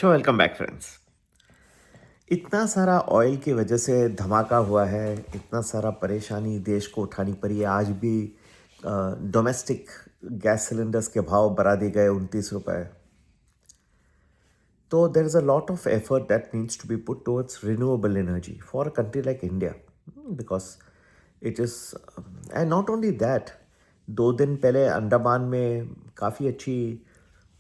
So welcome back friends. इतना सारा oil की वजह से धमाका हुआ है, इतना सारा परेशानी देश को उठानी पड़ी है। आज भी डोमेस्टिक गैस सिलेंडर्स के भाव बढ़ा दिए गए 29 रुपए। तो there is a lot of effort that needs to be put towards renewable energy for a country like India, because it is and not only that. 2 दिन पहले अंडमान में काफ़ी अच्छी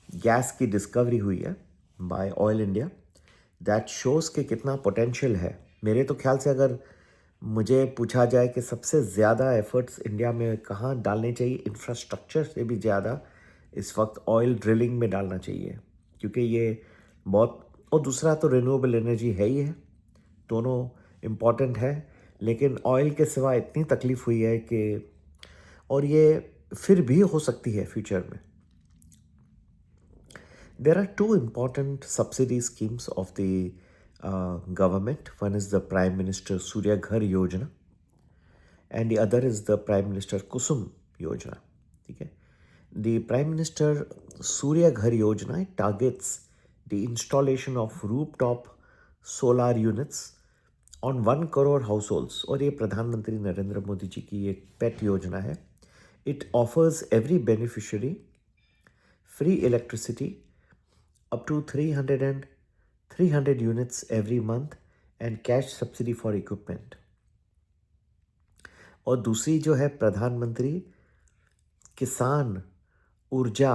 गैस की डिस्कवरी हुई है by oil India. That shows कि कितना पोटेंशियल है। मेरे तो ख्याल से अगर मुझे पूछा जाए कि सबसे ज़्यादा एफर्ट्स इंडिया में कहाँ डालने चाहिए, इंफ्रास्ट्रक्चर से भी ज़्यादा इस वक्त ऑयल ड्रिलिंग में डालना चाहिए, क्योंकि ये बहुत। और दूसरा तो रिन्यूएबल एनर्जी है ही है, दोनों इम्पॉर्टेंट है। लेकिन ऑयल के सिवा इतनी तकलीफ़ हुई है कि, और ये फिर भी हो सकती है फ्यूचर में। There are two important subsidy schemes of the government. One is the Prime Minister Surya Ghar Yojana, and the other is the Prime Minister Kusum Yojana. Okay? The Prime Minister Surya Ghar Yojana targets the installation of rooftop solar units on 1 crore households. और ये प्रधानमंत्री नरेंद्र मोदी जी की एक पेट योजना है. It offers every beneficiary free electricity up to 300 units every month and cash subsidy for equipment. और दूसरी जो है प्रधानमंत्री किसान ऊर्जा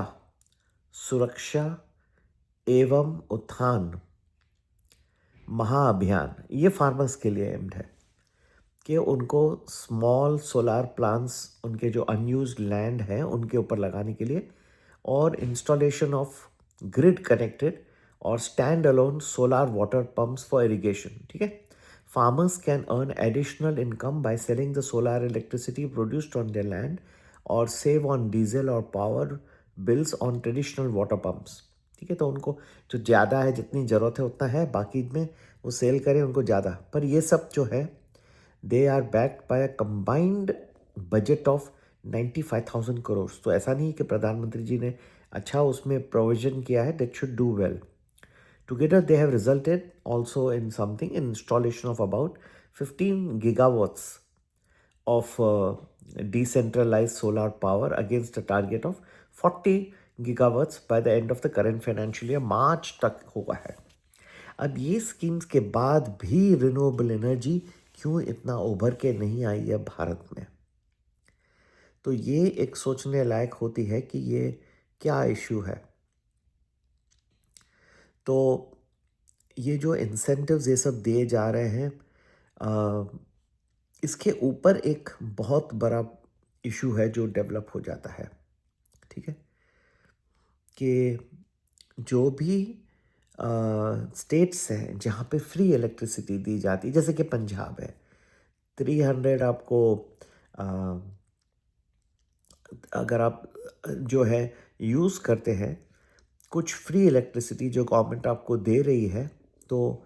सुरक्षा एवं उत्थान महाअभियान, ये फार्मर्स के लिए एम्ड है कि उनको स्मॉल सोलार प्लांट्स उनके जो अनयूज्ड लैंड है उनके ऊपर लगाने के लिए, और इंस्टॉलेशन ऑफ ग्रिड कनेक्टेड और stand alone solar water pumps for irrigation. ठीक है. Farmers can earn additional income by selling the solar electricity produced on their land और सेव ऑन डीजल और power bills on traditional water pumps. ठीक है. तो उनको जो ज़्यादा है, जितनी ज़रूरत है उतना है, बाकी में वो सेल करें उनको ज़्यादा. पर ये सब जो है they are backed by a combined budget of 95,000 crore. तो ऐसा नहीं कि प्रधानमंत्री जी ने अच्छा उसमें प्रोविजन किया है, that should do well. Together they have resulted also in something in installation of about 15 gigawatts of decentralized solar power against a target of 40 gigawatts by the end of the current financial year, मार्च तक हुआ है. अब ये schemes के बाद भी renewable energy क्यों इतना उभर के नहीं आई है भारत में? तो ये एक सोचने लायक होती है कि ये क्या इशू है. तो ये जो इंसेंटिव्स ये सब दिए जा रहे हैं, इसके ऊपर एक बहुत बड़ा इशू है जो डेवलप हो जाता है. ठीक है. कि जो भी स्टेट्स हैं जहाँ पे फ्री इलेक्ट्रिसिटी दी जाती है, जैसे कि पंजाब है, 300 आपको अगर आप जो है यूज़ करते हैं कुछ फ्री इलेक्ट्रिसिटी जो गवर्नमेंट आपको दे रही है, तो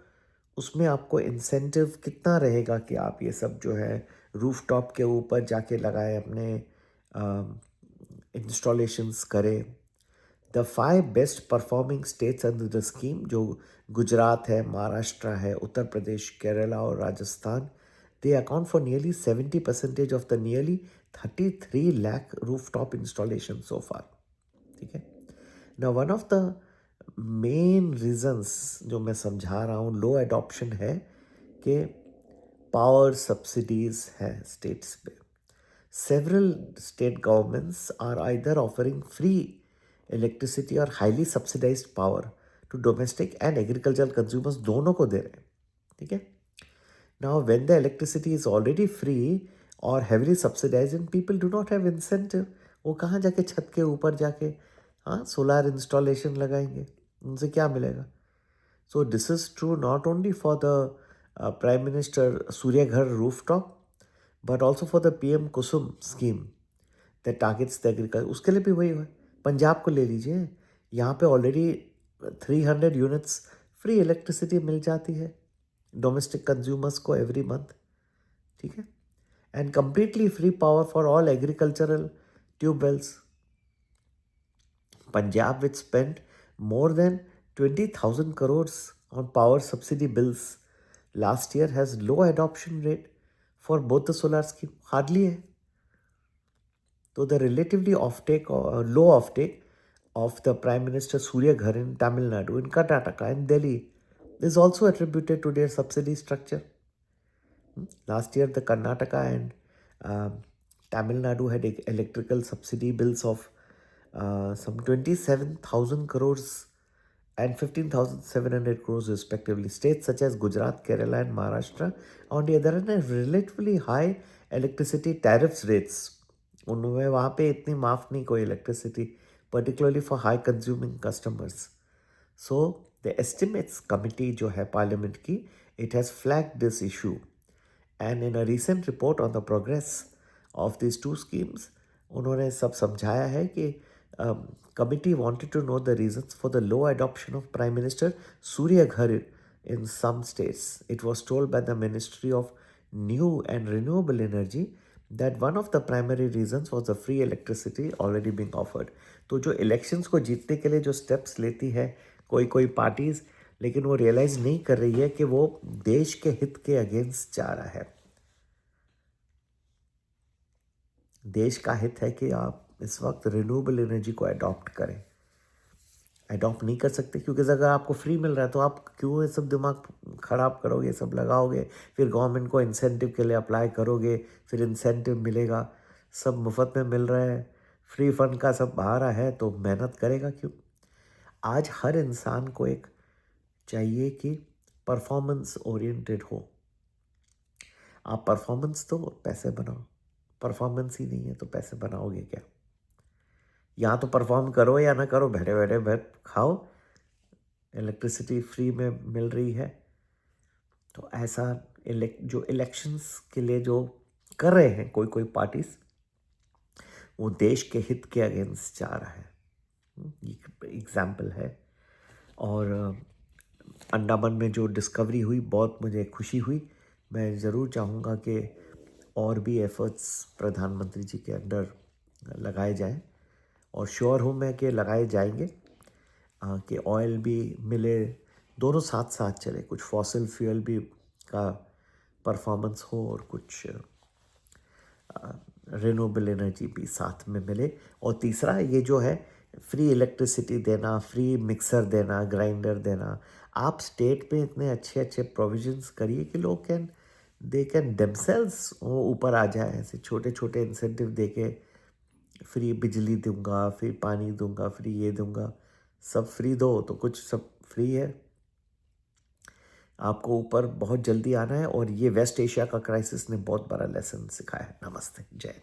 उसमें आपको इंसेंटिव कितना रहेगा कि आप ये सब जो है रूफटॉप के ऊपर जाके लगाए, अपने इंस्टॉलेशंस करें. The 5 best performing states under the scheme, जो गुजरात है, महाराष्ट्र है, उत्तर प्रदेश, केरला और Rajasthan, they account for nearly 70% of the nearly 33 lakh rooftop installation so far. ठीक है. ना one of the main reasons जो मैं समझा रहा हूँ लो एडॉप्शन है कि पावर सब्सिडीज है स्टेट्स पे. Several state governments are either offering free electricity or highly subsidized power to domestic and agricultural consumers, दोनों को दे रहे हैं. ठीक है. Now, when the electricity is already free or heavily subsidized and people do not have incentive, वो कहाँ जाके छत के ऊपर जाके सोलार इंस्टॉलेशन लगाएंगे, उनसे क्या मिलेगा? So this is true not only for the Prime Minister Surya Ghar rooftop, but also for the PM Kusum scheme that targets the agriculture. उसके लिए भी वही है. पंजाब को ले लीजिए, यहाँ पे ऑलरेडी 300 यूनिट्स फ्री इलेक्ट्रिसिटी मिल जाती है डोमेस्टिक कंज्यूमर्स को एवरी मंथ. ठीक है. And completely free power for all agricultural tube wells. Punjab which spend more than 20,000 crores on power subsidy bills last year has low adoption rate for both the solar scheme. Hardly है. So the relatively offtake or low offtake of the Prime Minister Surya Ghar in Tamil Nadu, in Karnataka, and Delhi is also attributed to their subsidy structure. Last year, the Karnataka and Tamil Nadu had electrical subsidy bills of some 27,000 crores and 15,700 crores respectively. States such as Gujarat, Kerala and Maharashtra, on the other hand, have relatively high electricity tariffs rates. उनमें वहाँ पे इतनी माफ नहीं कोई electricity, particularly for high consuming customers. So the estimates committee जो है parliament की, it has flagged this issue. And in a recent report on the progress of these two schemes, उन्होंने सब समझाया है कि committee wanted to know the reasons for the low adoption of Prime Minister Surya Ghar in some states. It was told by the Ministry of New and Renewable Energy that one of the primary reasons was the free electricity already being offered. तो जो elections को जीतने के लिए जो steps लेती है कोई पार्टीज, लेकिन वो रियलाइज नहीं कर रही है कि वो देश के हित के अगेंस्ट जा रहा है. देश का हित है कि आप इस वक्त रिन्यूएबल एनर्जी को अडॉप्ट करें. अडॉप्ट नहीं कर सकते क्योंकि अगर आपको फ्री मिल रहा है तो आप क्यों ये सब दिमाग ख़राब करोगे, सब लगाओगे, फिर गवर्नमेंट को इंसेंटिव के लिए अप्लाई करोगे, फिर इंसेंटिव मिलेगा. सब मुफ्त में मिल रहा है, फ्री फंड का सब आ रहा है, तो मेहनत करेगा क्यों. आज हर इंसान को एक चाहिए कि परफॉर्मेंस ओरिएंटेड हो. आप परफॉर्मेंस दो, पैसे बनाओ. परफॉर्मेंस ही नहीं है तो पैसे बनाओगे क्या. या तो परफॉर्म करो या ना करो, बैठे बैठे खाओ. इलेक्ट्रिसिटी फ्री में मिल रही है, तो ऐसा जो इलेक्शंस के लिए जो कर रहे हैं कोई पार्टीज, वो देश के हित के अगेंस्ट जा रहा है. एग्जाम्पल है. और अंडमान में जो डिस्कवरी हुई, बहुत मुझे खुशी हुई. मैं ज़रूर चाहूँगा कि और भी एफर्ट्स प्रधानमंत्री जी के अंडर लगाए जाएं, और श्योर हूँ मैं कि लगाए जाएंगे कि ऑयल भी मिले, दोनों साथ साथ चले. कुछ फॉसिल फ्यूल भी का परफॉर्मेंस हो और कुछ रिन्यूएबल एनर्जी भी साथ में मिले. और तीसरा ये जो है फ्री इलेक्ट्रिसिटी देना, फ्री मिक्सर देना, ग्राइंडर देना. आप स्टेट में इतने अच्छे प्रोविजंस करिए कि लोग दे कैन देमसेल्व्स ऊपर आ जाए. ऐसे छोटे छोटे इंसेंटिव दे के फ्री बिजली दूंगा, फ्री पानी दूंगा, फ्री ये दूंगा, सब फ्री दो तो कुछ सब फ्री है. आपको ऊपर बहुत जल्दी आना है. और ये वेस्ट एशिया का क्राइसिस ने बहुत बड़ा लेसन सिखाया है. नमस्ते, जय.